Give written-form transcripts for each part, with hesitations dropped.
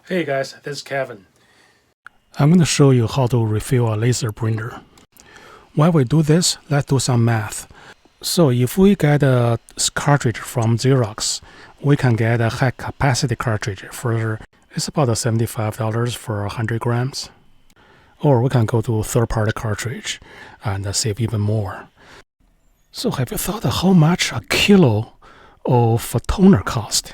Hey guys, this is Kevin. I'm going to show you how to refill a laser printer. While we do this, let's do some math. So if we get a cartridge from Xerox, we can get a high capacity cartridge for it's about $75 for 100 grams. Or we can go to third-party cartridge and save even more. So have you thought of how much a kilo of toner costs?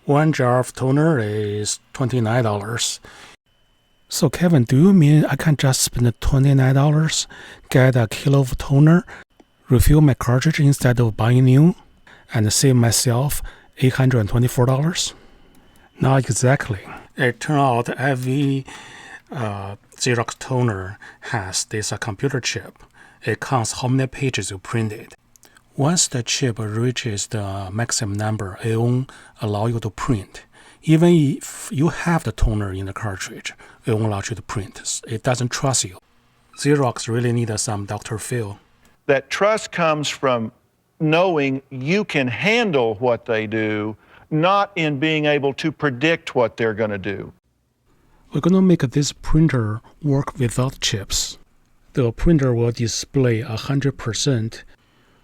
One jar of toner is $29. So Kevin, do you mean I can just spend $29, get a kilo of toner, refill my cartridge instead of buying new, and save myself $824? Not exactly. It turns out every Xerox toner has this computer chip. It counts how many pages you printed. Once the chip reaches the maximum number, it won't allow you to print. Even if you have the toner in the cartridge, it won't allow you to print. It doesn't trust you. Xerox really needs some Dr. Phil. That trust comes from knowing you can handle what they do, not in being able to predict what they're going to do. We're going to make this printer work without chips. The printer will display 100%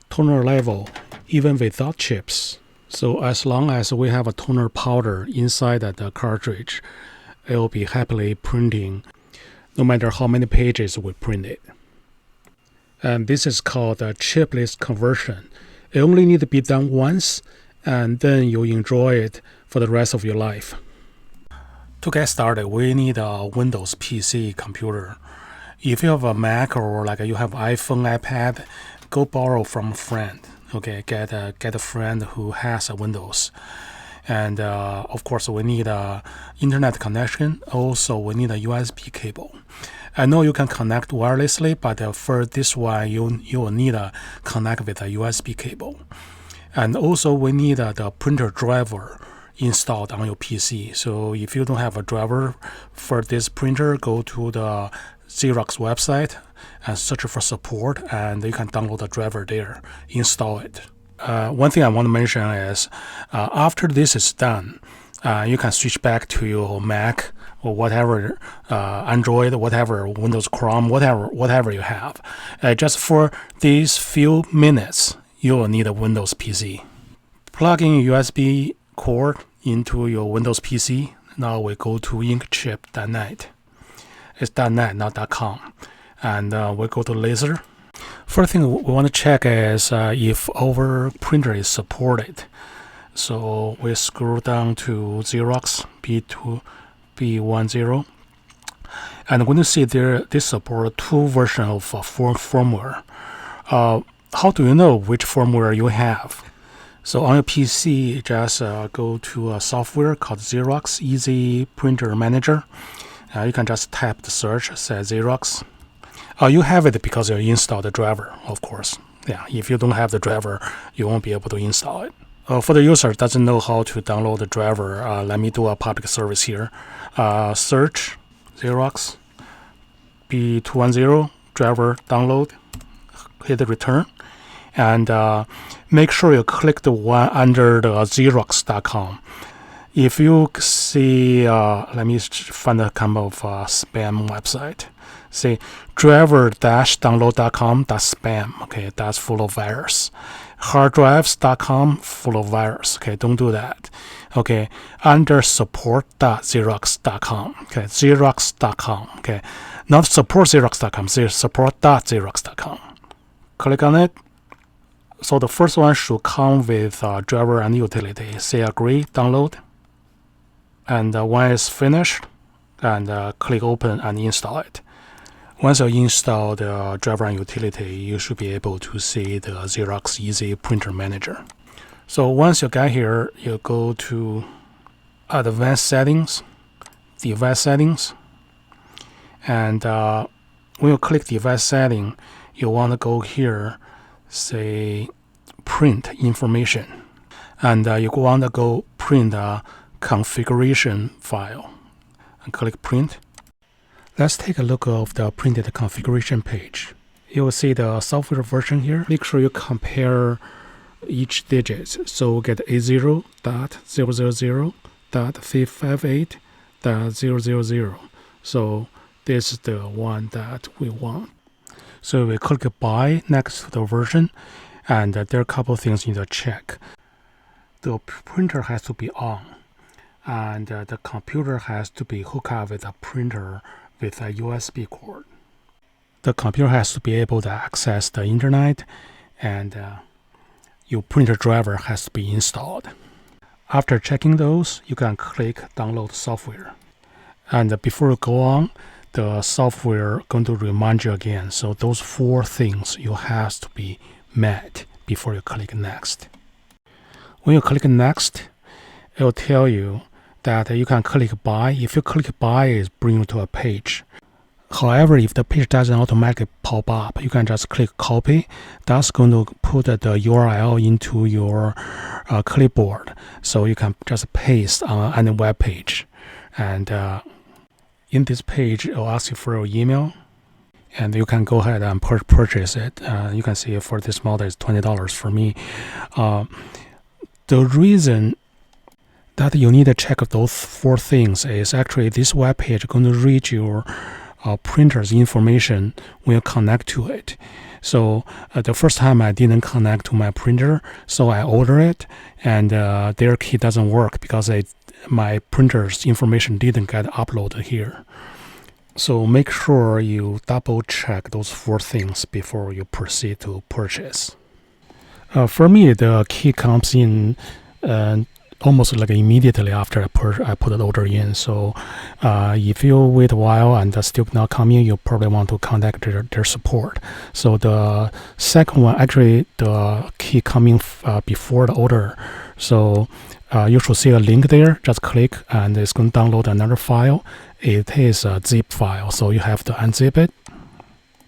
toner level even without chips. So as long as we have a toner powder inside the cartridge, it will be happily printing no matter how many pages we printed. And this is called a chipless conversion. It only needs to be done once, and then you enjoy it for the rest of your life. To get started, we need a Windows PC computer. If you have a Mac or like you have iPhone, iPad, go borrow from a friend. Okay, get a friend who has a Windows. And of course, we need a internet connection. Also, we need a USB cable. I know you can connect wirelessly, but for this one, you will need to connect with a USB cable. And also, we need the printer driver installed on your PC. So if you don't have a driver for this printer, go to the Xerox website and search for support, and you can download the driver there, install it. One thing I want to mention is after this is done, you can switch back to your Mac or whatever, Android, whatever, Windows Chrome, whatever you have. Just for these few minutes, you will need a Windows PC. Plug in USB cord into your Windows PC. Now we go to inkchip.net. It's .net, not .com. And we go to laser. First thing we want to check is if our printer is supported. So we scroll down to Xerox B10. And when you see there, they support two versions of firmware. How do you know which firmware you have? So on your PC, just go to a software called Xerox Easy Printer Manager. You can just type the search, say Xerox. You have it because you installed the driver, of course. Yeah, if you don't have the driver, you won't be able to install it. For the user that doesn't know how to download the driver, let me do a public service here. Search Xerox B210 driver download, hit return, and make sure you click the one under the Xerox.com. If you see, let me find a kind of spam website. Say driver-download.com.spam. Okay, that's full of virus. Harddrives.com full of virus. Okay, don't do that. Okay, under support.xerox.com. Okay, xerox.com. Okay, not support.xerox.com. Support.xerox.com. Click on it. So the first one should come with driver and utility. Say agree, download. And when it's finished, and click open and install it. Once you install the driver and utility, you should be able to see the Xerox Easy Printer Manager. So once you get here, you go to Advanced Settings, Device Settings, and when you click Device Setting, you want to go here, say Print Information, and you want to go print a configuration file, and click Print. Let's take a look of the printed configuration page. You will see the software version here. Make sure you compare each digit. So get A0.000.558 the 000. So this is the one that we want. So we click buy next to the version, and there are a couple of things you need to check. The printer has to be on, and the computer has to be hooked up with a printer with a USB cord. The computer has to be able to access the internet, and your printer driver has to be installed. After checking those, you can click download software. And before you go on, the software going to remind you again. So those 4 things you have to be met before you click next. When you click next, it will tell you that you can click buy. If you click buy, it brings you to a page. However, if the page doesn't automatically pop up, you can just click copy. That's going to put the URL into your clipboard. So you can just paste on any web page. And in this page, it will ask you for your email. And you can go ahead and purchase it. You can see for this model it's $20 for me. The reason that you need to check those 4 things is actually this web page is going to read your printer's information when you connect to it. So the first time I didn't connect to my printer, so I order it, and their key doesn't work because my printer's information didn't get uploaded here. So make sure you double check those 4 things before you proceed to purchase. For me, the key comes in almost like immediately after I put the order in. So if you wait a while and still not coming, you probably want to contact their support. So the second one, actually the key coming before the order. So you should see a link there. Just click and it's going to download another file. It is a zip file, so you have to unzip it.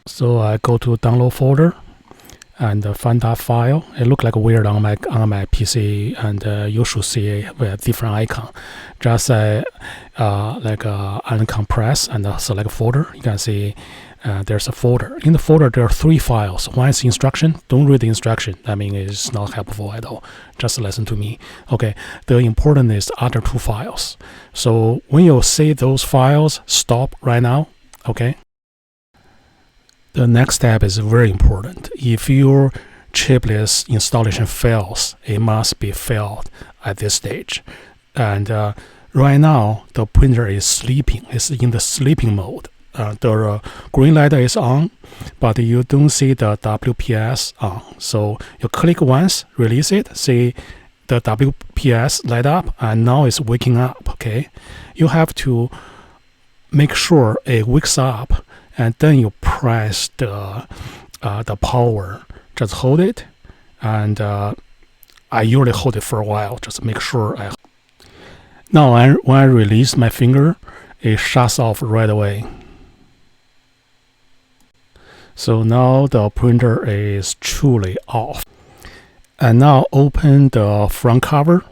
So I go to download folder and find that file. It looks like weird on my PC, and you should see it with a different icon. Just uncompress and select folder. You can see there's a folder. In the folder, there are 3 files. One is instruction. Don't read the instruction. I mean, it's not helpful at all. Just listen to me. Okay. The important is other 2 files. So when you see those files, stop right now. Okay. The next step is very important. If your chiplet installation fails, it must be failed at this stage. And right now, the printer is sleeping. It's in the sleeping mode. The green light is on, but you don't see the WPS on. So you click once, release it, see the WPS light up, and now it's waking up. Okay, you have to make sure it wakes up, and then you press the power. Just hold it, and I usually hold it for a while. Just make sure Now when I release my finger, it shuts off right away. So now the printer is truly off. And now open the front cover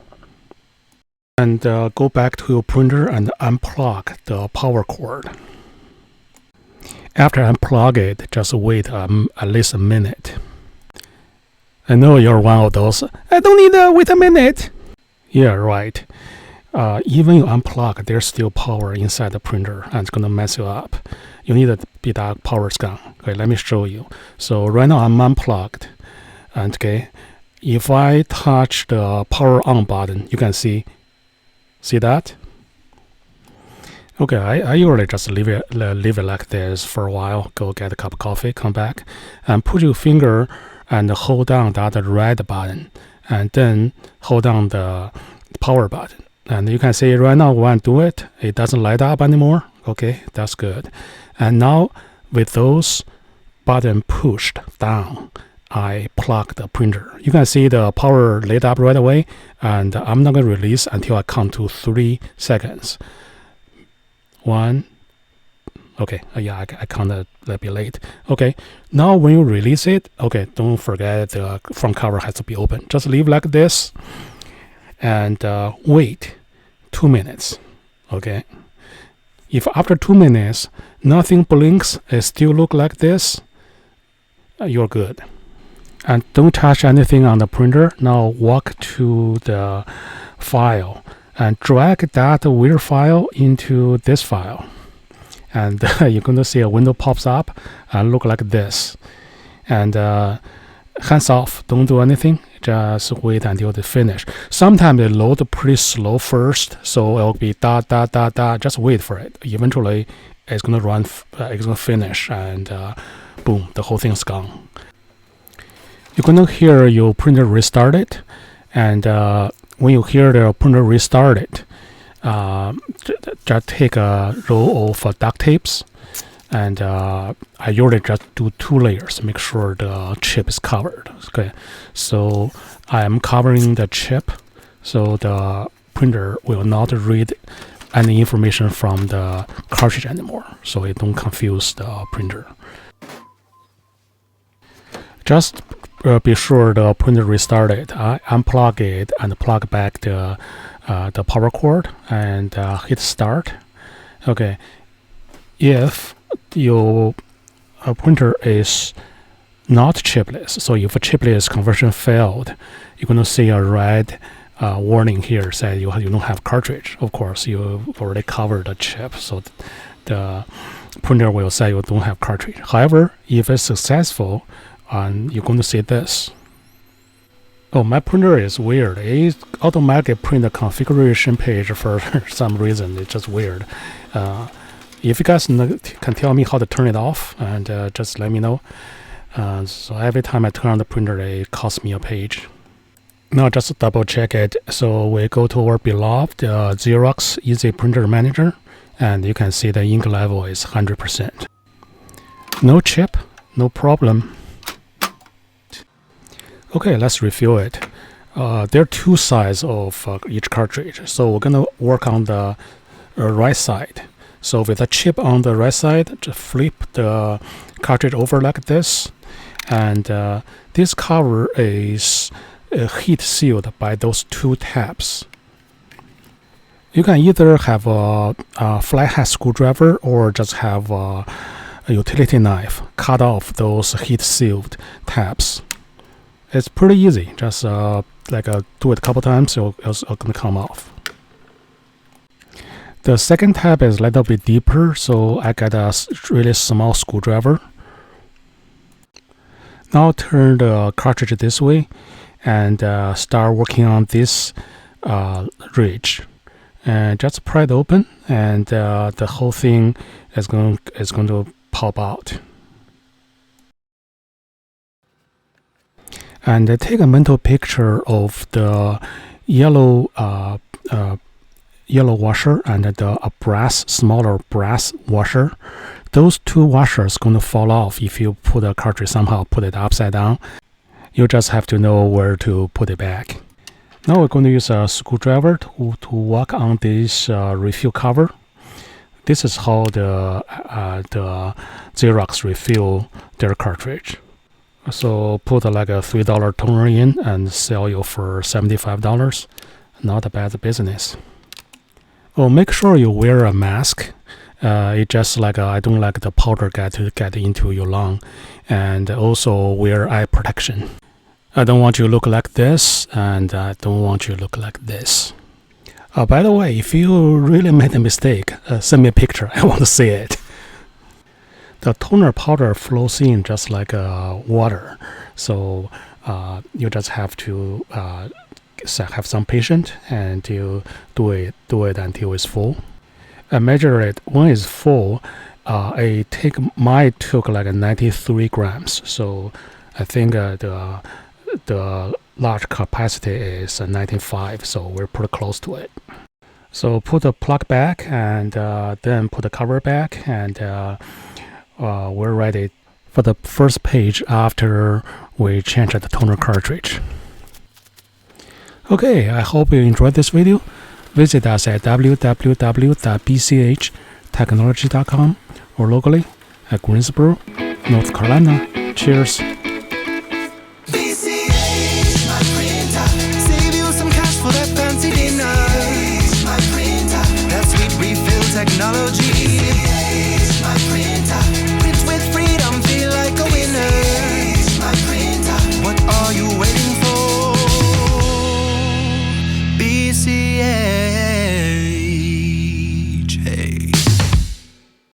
and go back to your printer and unplug the power cord. After unplug it, just wait at least a minute. I know you're one of those, I don't need to wait a minute. Yeah, right. Even you unplug, there's still power inside the printer, and it's going to mess you up. You need to be that power's gone. Okay, let me show you. So right now I'm unplugged. And okay, if I touch the power on button, you can see that? Okay, I usually just leave it like this for a while. Go get a cup of coffee, come back, and put your finger and hold down that red button, and then hold down the power button. And you can see right now when I do it, it doesn't light up anymore. Okay, that's good. And now with those buttons pushed down, I plug the printer. You can see the power lit up right away, and I'm not going to release until I count to 3 seconds. 1. Okay, yeah, I counted a little bit late. Okay, now when you release it, okay, don't forget the front cover has to be open. Just leave like this and wait 2 minutes. Okay, if after 2 minutes nothing blinks, it still look like this, you're good. And don't touch anything on the printer. Now walk to the file and drag that weird file into this file. And you're going to see a window pops up and look like this. And hands off, don't do anything, just wait until they finish. Sometimes they load pretty slow first, so it'll be dot, dot, dot, dot. Just wait for it. Eventually, it's going to run, it's going to finish, and boom, the whole thing's gone. You're going to hear your printer restarted, and when you hear the printer restarted, just take a roll of duct tapes, and I usually just do 2 layers, make sure the chip is covered. Okay, so I am covering the chip, so the printer will not read any information from the cartridge anymore, so it don't confuse the printer. Just be sure the printer restarted. I unplug it and plug back the power cord and hit start. Okay, if your printer is not chipless, so if a chipless conversion failed, you're going to see a red warning here saying you don't have cartridge. Of course, you already covered the chip, so the printer will say you don't have cartridge. However, if it's successful, you're going to see this. Oh, my printer is weird. It automatically print the configuration page for some reason. It's just weird. If you guys can tell me how to turn it off, and just let me know. So every time I turn on the printer, it costs me a page. Now just double check it. So we go to our beloved Xerox Easy Printer Manager, and you can see the ink level is 100%. No chip, no problem. Okay, let's review it. There are 2 sides of each cartridge, so we're gonna work on the right side. So with the chip on the right side, just flip the cartridge over like this, and this cover is heat sealed by those 2 tabs. You can either have a flathead screwdriver or just have a utility knife cut off those heat sealed tabs. It's pretty easy. Just do it a couple times, it's going to come off. The second tab is a little bit deeper, so I got a really small screwdriver. Now turn the cartridge this way and start working on this ridge. And just pry it open, and the whole thing is going to pop out. And take a mental picture of the yellow washer and the smaller brass washer. Those 2 washers going to fall off if you put a cartridge somehow, put it upside down. You just have to know where to put it back. Now we're going to use a screwdriver to work on this refill cover. This is how the Xerox refill their cartridge. So put like a $3 toner in and sell you for $75. Not a bad business. Oh, make sure you wear a mask. It just like I don't like the powder to get into your lung, and also wear eye protection. I don't want you to look like this, and I don't want you to look like this. By the way, if you really made a mistake, send me a picture. I want to see it. The toner powder flows in just like water, so you just have to have some patience and you do it until it's full. I measure it when it's full. Mine took like 93 grams, so I think the large capacity is 95, so we're pretty close to it. So put the plug back, and then put the cover back, and we're ready for the first page after we change the toner cartridge. Okay, I hope you enjoyed this video. Visit us at www.bchtechnology.com or locally at Greensboro, North Carolina. Cheers! Technology.